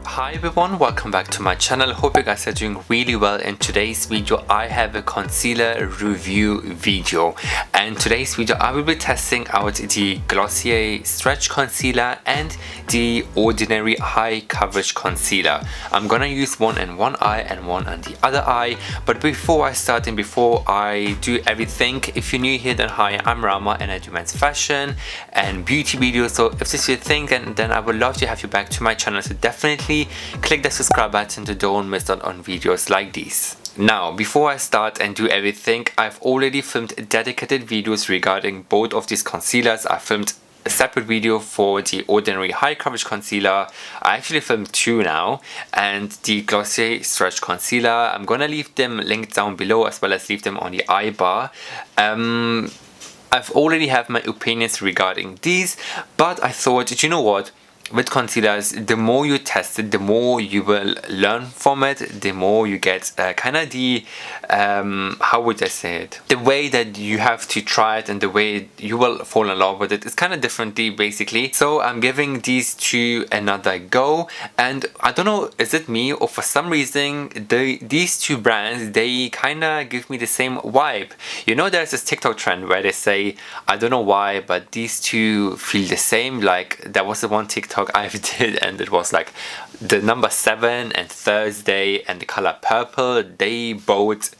Hi everyone, welcome back to my channel. Hope you guys are doing really well. In today's video I have a concealer review video, and today's video I will be testing out the Glossier stretch concealer and the ordinary high coverage concealer. I'm gonna use one in one eye and one on the other eye, but before I start and before I do everything, if you're new here then hi, I'm Rahma and I do men's fashion and beauty videos. So if this is your thing, then I would love to have you back to my channel, so definitely click the subscribe button to don't miss out on videos like these. Now, before I start and do everything, I've already filmed dedicated videos regarding both of these concealers. I filmed a separate video for the ordinary high coverage concealer. I actually filmed two now, and the Glossier stretch concealer. I'm gonna leave them linked down below, as well as leave them on the eye bar. I've already have my opinions regarding these, but I thought, you know what? With concealers, the more you test it, the more you will learn from it, the more you get kind of the, how would I say it? The way that you have to try it and the way you will fall in love with it is kind of differently basically. So I'm giving these two another go, and I don't know, is it me or for some reason these two brands, they kind of give me the same vibe. You know, there's this TikTok trend where they say, I don't know why, but these two feel the same. Like there was the one TikTok I did, and it was like the number 7 and Thursday and the color purple, they both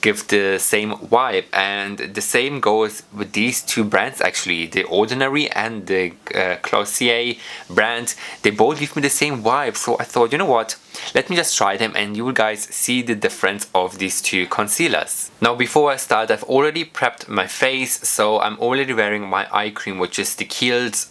give the same vibe, and the same goes with these two brands actually. The Ordinary and the Glossier brand, they both give me the same vibe. So I thought, you know what, let me just try them and you guys see the difference of these two concealers. Now before I start, I've already prepped my face, so I'm already wearing my eye cream, which is the Kiehl's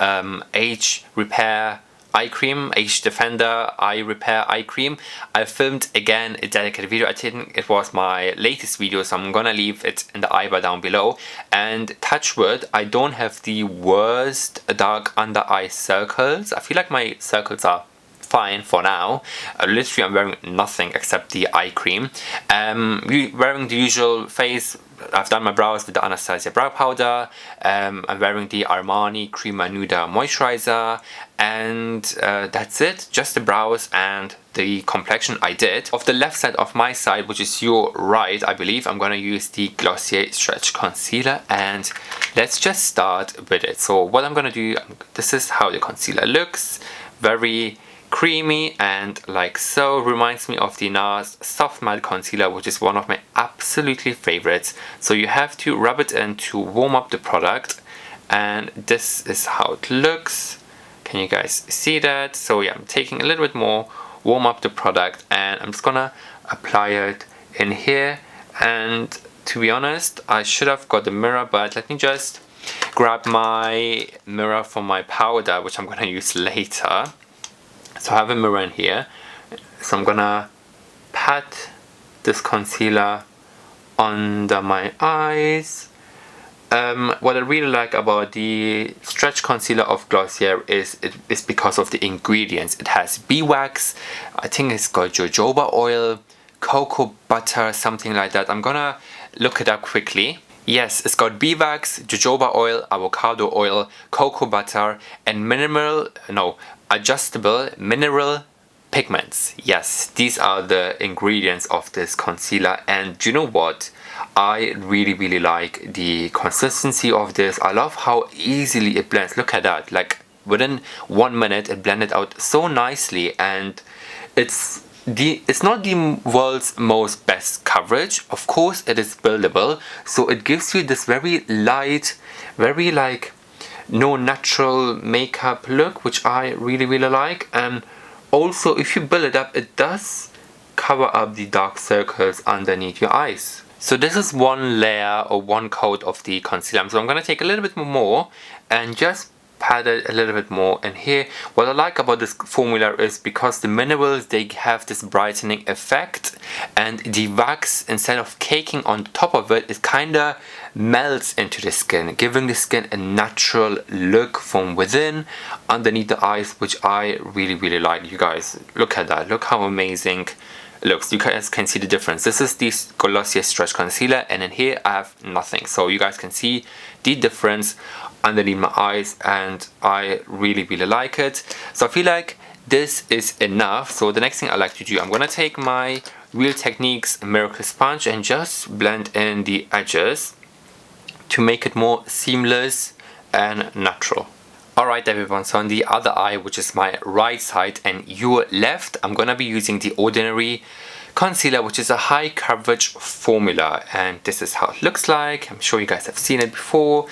Age Repair eye cream, Age Defender eye repair eye cream. I filmed again a dedicated video. I think it was my latest video, so I'm gonna leave it in the eye bar down below. And touch wood, I don't have the worst dark under eye circles. I feel like my circles are fine for now. Literally I'm wearing nothing except the eye cream. Wearing the usual face. I've done my brows with the Anastasia brow powder. I'm wearing the Armani Crema Nuda moisturizer, and that's it. Just the brows and the complexion I did. Of the left side of my side, which is your right, I believe, I'm gonna use the Glossier stretch concealer, and let's just start with it. So what I'm gonna do, this is how the concealer looks. Very creamy and like so. Reminds me of the NARS Soft Matte Concealer, which is one of my absolutely favorites. So you have to rub it in to warm up the product, and this is how it looks. Can you guys see that? So yeah, I'm taking a little bit more, warm up the product, and I'm just gonna apply it in here. And to be honest, I should have got the mirror, but let me just grab my mirror for my powder, which I'm gonna use later. So I have a mirror in here, so I'm gonna pat this concealer under my eyes. What I really like about the stretch concealer of Glossier is because of the ingredients. It has beeswax, I think it's got jojoba oil, cocoa butter, something like that. I'm gonna look it up quickly. Yes, it's got beeswax, jojoba oil, avocado oil, cocoa butter, and adjustable mineral pigments. Yes, these are the ingredients of this concealer, and you know what? I really like the consistency of this. I love how easily it blends. Look at that, like within 1 minute it blended out so nicely, and it's not the world's most best coverage. Of course it is buildable, so it gives you this very light, very like no natural makeup look, which I really like. And also if you build it up, it does cover up the dark circles underneath your eyes. So this is one layer or one coat of the concealer. So I'm going to take a little bit more and just pat it a little bit more in here. What I like about this formula is because the minerals, they have this brightening effect, and the wax, instead of caking on top of it, it kind of melts into the skin, giving the skin a natural look from within underneath the eyes, which I really like. You guys, look at that, look how amazing it looks. You guys can see the difference. This is the Glossier stretch concealer, and in here I have nothing, so you guys can see the difference underneath my eyes, and I really like it. So I feel like this is enough. So the next thing I like to do, I'm gonna take my Real Techniques Miracle Sponge and just blend in the edges to make it more seamless and natural. Alright everyone, so on the other eye, which is my right side and your left, I'm gonna be using the Ordinary concealer, which is a high coverage formula, and this is how it looks like. I'm sure you guys have seen it before,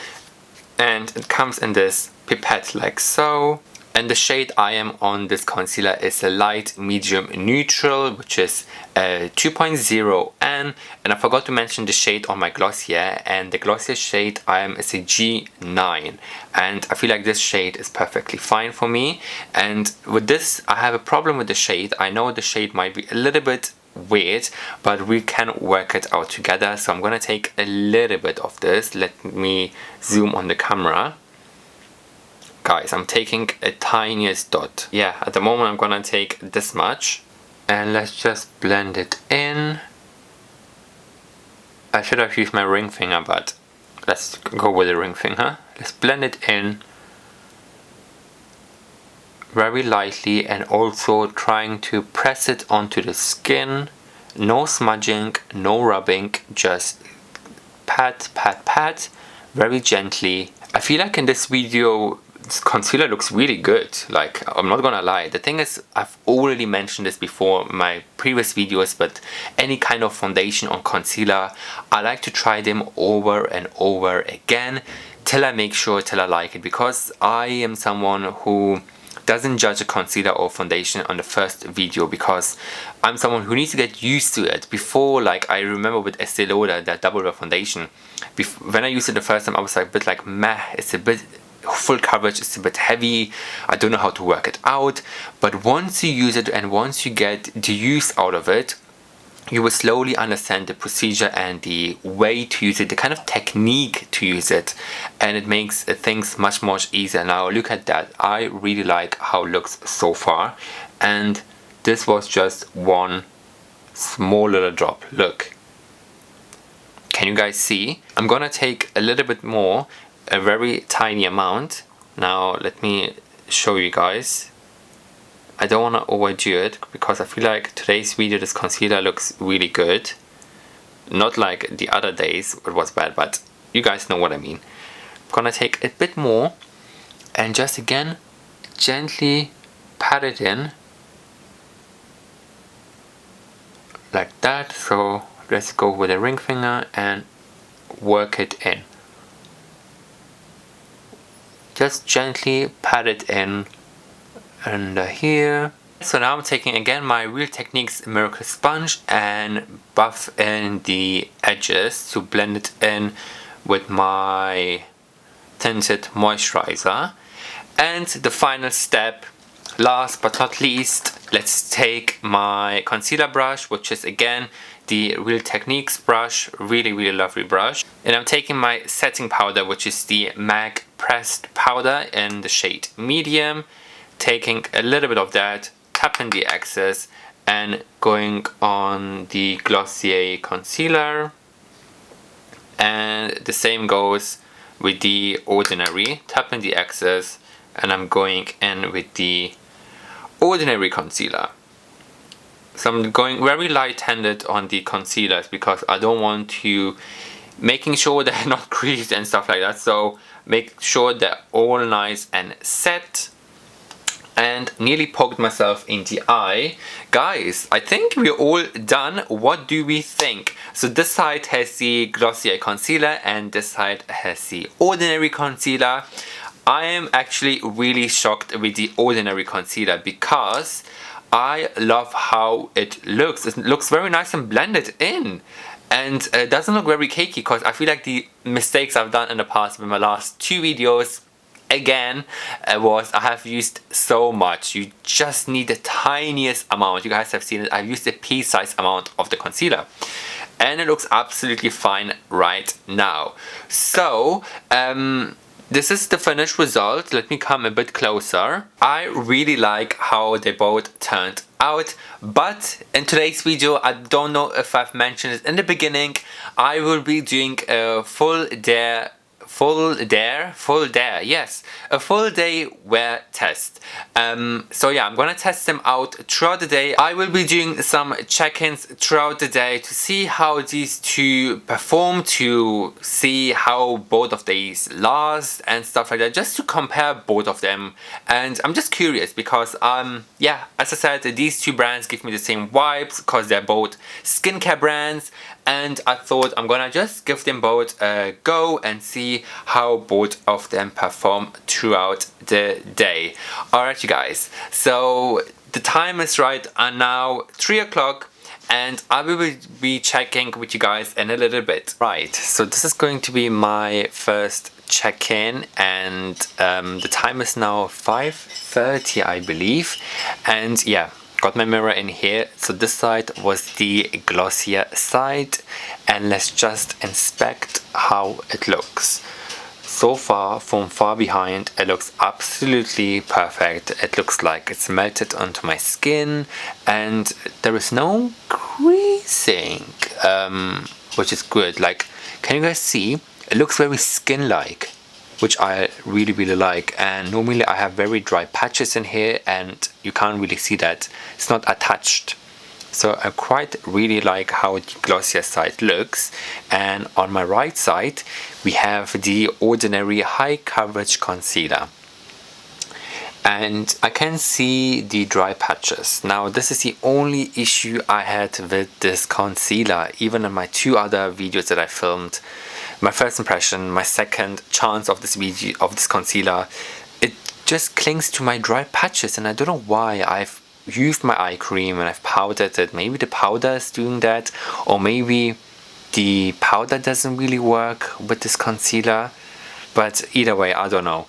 and it comes in this pipette like so. And the shade I am on this concealer is a light medium neutral, which is 2.0 N, and I forgot to mention the shade on my Glossier, and the Glossier shade I am is a G9, and I feel like this shade is perfectly fine for me. And with this I have a problem with the shade. I know the shade might be a little bit weird, but we can work it out together. So I'm gonna take a little bit of this. Let me zoom on the camera. Guys, I'm taking a tiniest dot. Yeah, at the moment I'm gonna take this much, and let's just blend it in. I should have used my ring finger, but let's go with the ring finger. Let's blend it in very lightly, and also trying to press it onto the skin. No smudging, no rubbing, just pat, pat, pat, very gently. I feel like in this video this concealer looks really good, like I'm not gonna lie. The thing is, I've already mentioned this before in my previous videos, but any kind of foundation or concealer, I like to try them over and over again till I make sure, till I like it, because I am someone who doesn't judge a concealer or foundation on the first video, because I'm someone who needs to get used to it. Before, like I remember with Estee Lauder, that double wear foundation, when I used it the first time I was like a bit like meh, it's a bit full coverage, it's a bit heavy, I don't know how to work it out. But once you use it and once you get the use out of it, you will slowly understand the procedure and the way to use it, the kind of technique to use it, and it makes things much more easier. Now look at that, I really like how it looks so far, and this was just one small little drop. Look, can you guys see? I'm gonna take a little bit more, a very tiny amount. Now let me show you guys. I don't want to overdo it, because I feel like today's video, this concealer looks really good. Not like the other days it was bad, but you guys know what I mean. I'm gonna take a bit more and just again gently pat it in like that. So let's go with a ring finger and work it in. Just gently pat it in under here. So now I'm taking again my Real Techniques Miracle Sponge and buff in the edges to blend it in with my tinted moisturizer. And the final step, last but not least, let's take my concealer brush, which is again the Real Techniques brush, really lovely brush, and I'm taking my setting powder, which is the MAC pressed powder in the shade medium, taking a little bit of that, tapping the excess, and going on the Glossier concealer. And the same goes with the Ordinary, tapping the excess, and I'm going in with the Ordinary concealer. So I'm going very light-handed on the concealers, because I don't want to, making sure they're not creased and stuff like that. So make sure they're all nice and set. And nearly poked myself in the eye. Guys, I think we're all done. What do we think? So this side has the Glossier concealer and this side has the Ordinary concealer. I am actually really shocked with the Ordinary concealer, because I love how it looks. It looks very nice and blended in, and it doesn't look very cakey, because I feel like the mistakes I've done in the past with my last two videos again was I have used so much. You just need the tiniest amount. You guys have seen it. I've used a pea-sized amount of the concealer, and it looks absolutely fine right now. So this is the finished result. Let me come a bit closer. I really like how they both turned out, but in today's video, I don't know if I've mentioned it in the beginning, I will be doing a full yes, a full day wear test. So yeah, I'm gonna test them out throughout the day. I will be doing some check-ins throughout the day to see how these two perform, to see how both of these last and stuff like that, just to compare both of them. And I'm just curious because yeah, as I said, these two brands give me the same vibes because they're both skincare brands, and I thought I'm gonna just give them both a go and see how both of them perform throughout the day. Alright you guys, so the time is right now 3 o'clock, and I will be checking with you guys in a little bit. Right, so this is going to be my first check-in, and the time is now 5:30 I believe, and yeah, got my mirror in here. So this side was the Glossier side, and let's just inspect how it looks. So far, from far behind, it looks absolutely perfect. It looks like it's melted onto my skin, and there is no creasing, which is good. Like, can you guys see? It looks very skin-like, which I really like. And normally I have very dry patches in here, and you can't really see that. It's not attached. So I quite really like how the Glossier side looks. And on my right side we have the Ordinary High Coverage Concealer, and I can see the dry patches. Now this is the only issue I had with this concealer, even in my two other videos that I filmed. My first impression, my second chance of this video, of this concealer, it just clings to my dry patches, and I don't know why. I've used my eye cream and I've powdered it. Maybe the powder is doing that, or maybe the powder doesn't really work with this concealer, but either way, I don't know.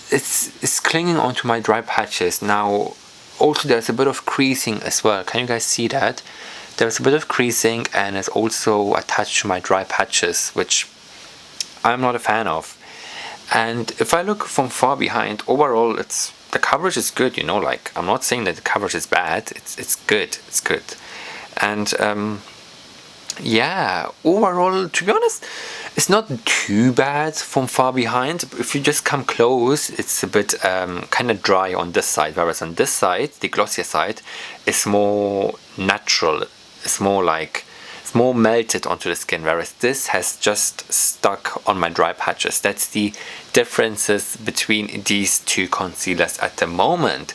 It's clinging onto my dry patches. Now also there's a bit of creasing as well. Can you guys see that? There's a bit of creasing, and it's also attached to my dry patches, which I'm not a fan of. And if I look from far behind, overall the coverage is good, you know, like I'm not saying that the coverage is bad, it's good, and yeah, overall, to be honest, it's not too bad from far behind. If you just come close, it's a bit kind of dry on this side, whereas on this side, the Glossier side, is more natural. It's more melted onto the skin, whereas this has just stuck on my dry patches. That's the differences between these two concealers at the moment.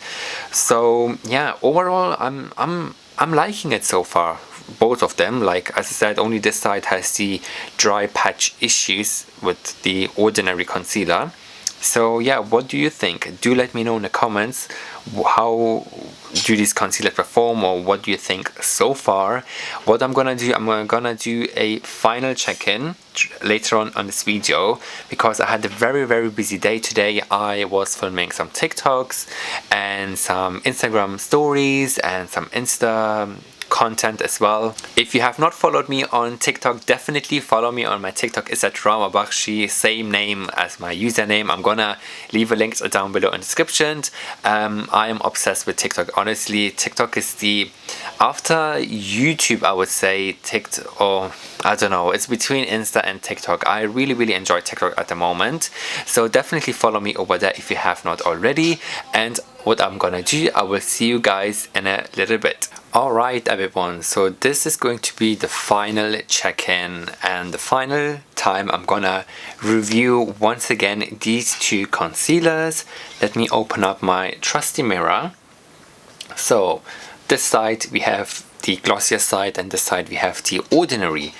So yeah, overall I'm liking it so far, both of them. Like as I said, only this side has the dry patch issues with the Ordinary concealer. So yeah, what do you think? Do let me know in the comments. How do these concealers perform, or what do you think so far? What I'm gonna do, I'm gonna do a final check-in later on this video, because I had a very busy day today. I was filming some TikToks and some Instagram stories and some Insta content as well. If you have not followed me on TikTok, definitely follow me on my TikTok. Is at Rahma Bakshi, same name as my username. I'm gonna leave a link down below in the description. I am obsessed with TikTok. Honestly, TikTok is the, after YouTube, I would say TikTok, or I don't know, it's between Insta and TikTok. I really enjoy TikTok at the moment, so definitely follow me over there if you have not already. And what I'm gonna do, I will see you guys in a little bit. Alright everyone, so this is going to be the final check-in and the final time I'm gonna review once again these two concealers. Let me open up my trusty mirror. So this side we have the Glossier side, and this side we have the Ordinary.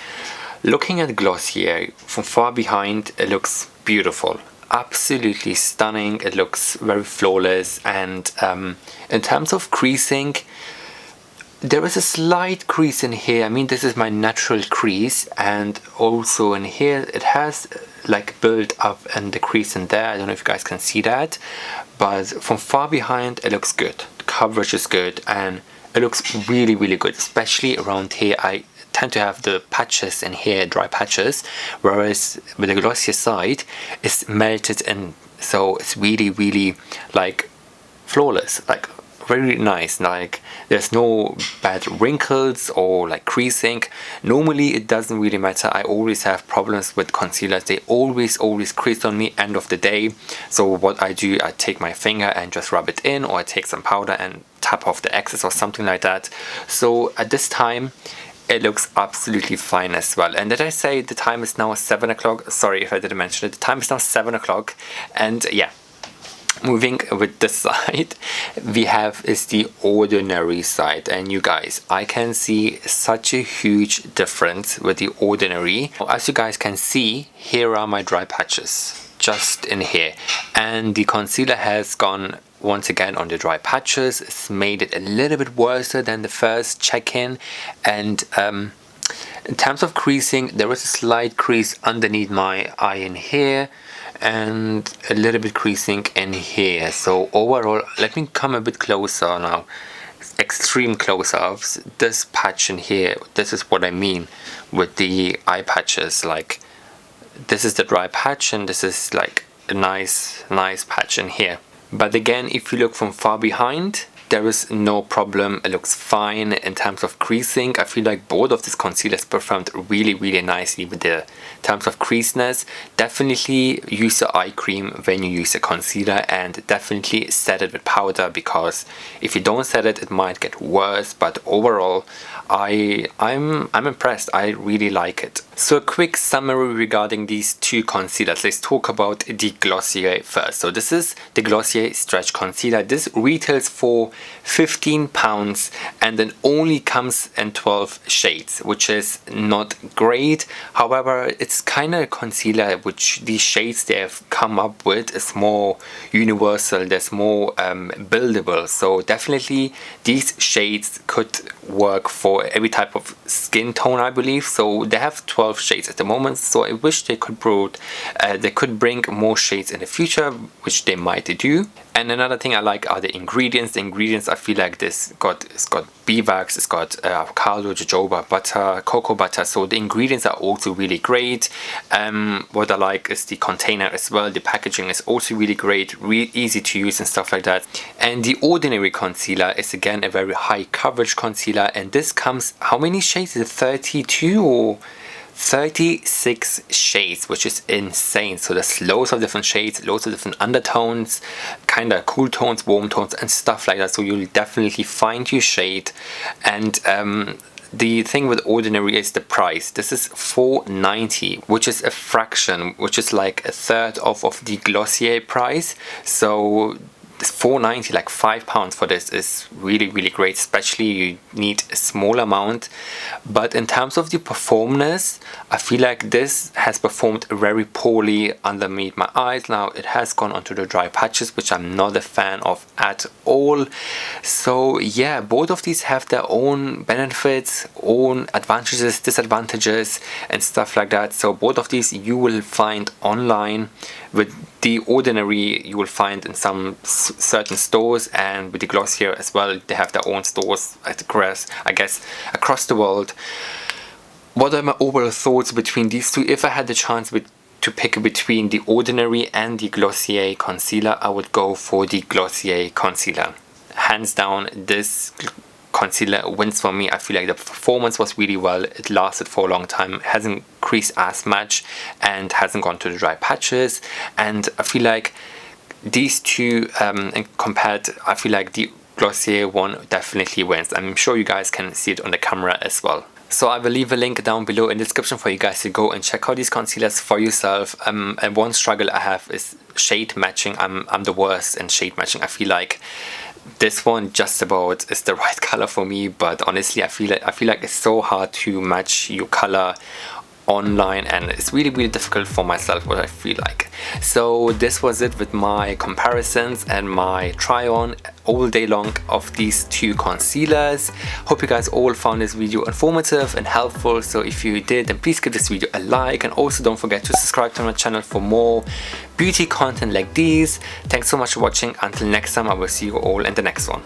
Looking at Glossier from far behind, it looks beautiful. Absolutely stunning. It looks very flawless, and in terms of creasing, there is a slight crease in here. I mean, this is my natural crease, and also in here it has like built up and the crease in there. I don't know if you guys can see that, but from far behind it looks good. The coverage is good, and it looks really good, especially around here. I tend to have the patches in here, dry patches, whereas with the Glossier side it's melted in, so it's really like flawless, like very nice. Like there's no bad wrinkles or like creasing. Normally it doesn't really matter. I always have problems with concealers. They always crease on me end of the day. So what I do, I take my finger and just rub it in, or I take some powder and tap off the excess or something like that. So at this time it looks absolutely fine as well. And did I say the time is now 7 o'clock? Sorry if I didn't mention it. The time is now 7 o'clock. And yeah, moving with the side we have is the ordinary side. And you guys, I can see such a huge difference with the ordinary. As you guys can see, here are my dry patches just in here, and the concealer has gone once again on the dry patches. It's made it a little bit worse than the first check-in. And in terms of creasing, there is a slight crease underneath my eye in here and a little bit creasing in here. So overall, let me come a bit closer now, extreme close-ups. This patch in here, this is what I mean with the eye patches. Like this is the dry patch and this is like a nice patch in here. But again, if you look from far behind, there is no problem. It looks fine in terms of creasing. I feel like both of these concealers performed really nicely with the terms of creasiness. Definitely use the eye cream when you use a concealer, and definitely set it with powder, because if you don't set it, it might get worse. But overall, I'm impressed. I really like it. So a quick summary regarding these two concealers. Let's talk about the Glossier first. So this is the Glossier Stretch Concealer. This retails for £15 and then only comes in 12 shades, which is not great. However, it's kind of a concealer which these shades they have come up with is more universal. There's more buildable. So definitely these shades could work for every type of skin tone, I believe. So they have 12 shades at the moment, so I wish they could bring more shades in the future, which they might do. And another thing I like are the ingredients. The ingredients, I feel like it's got beeswax, it's got avocado, jojoba butter, cocoa butter. So the ingredients are also really great. What I like is the container as well. The packaging is also really great, really easy to use and stuff like that. And the Ordinary concealer is again a very high coverage concealer, and this comes, how many shades is it? 32 or 36 shades, which is insane. So there's loads of different shades, loads of different undertones, kind of cool tones, warm tones and stuff like that. So you'll definitely find your shade. And the thing with Ordinary is the price. This is £4.90, which is a fraction, which is like a third of the Glossier price. So £4.90, like £5 for this, is really great, especially you need a small amount. But in terms of the performance, I feel like this has performed very poorly underneath my eyes. Now it has gone onto the dry patches, which I'm not a fan of at all. So yeah, both of these have their own benefits, own advantages, disadvantages and stuff like that. So both of these you will find online. With the Ordinary you will find in some certain stores, and with the Glossier as well, they have their own stores I guess across the world. What are my overall thoughts between these two? If I had the chance to pick between the Ordinary and the Glossier concealer, I would go for the Glossier concealer. Hands down, this concealer wins for me. I feel like the performance was really well. It lasted for a long time. It hasn't creased as much and hasn't gone to the dry patches. And I feel like these two compared, I feel like the Glossier one definitely wins. I'm sure you guys can see it on the camera as well. So I will leave a link down below in the description for you guys to go and check out these concealers for yourself. And one struggle I have is shade matching. I'm the worst in shade matching. I feel like this one just about is the right color for me, but honestly I feel like it's so hard to match your color online, and it's really difficult for myself, what I feel like. So this was it with my comparisons and my try on all day long of these two concealers. Hope you guys all found this video informative and helpful. So if you did, then please give this video a like, and also don't forget to subscribe to my channel for more beauty content like these. Thanks so much for watching. Until next time, I will see you all in the next one.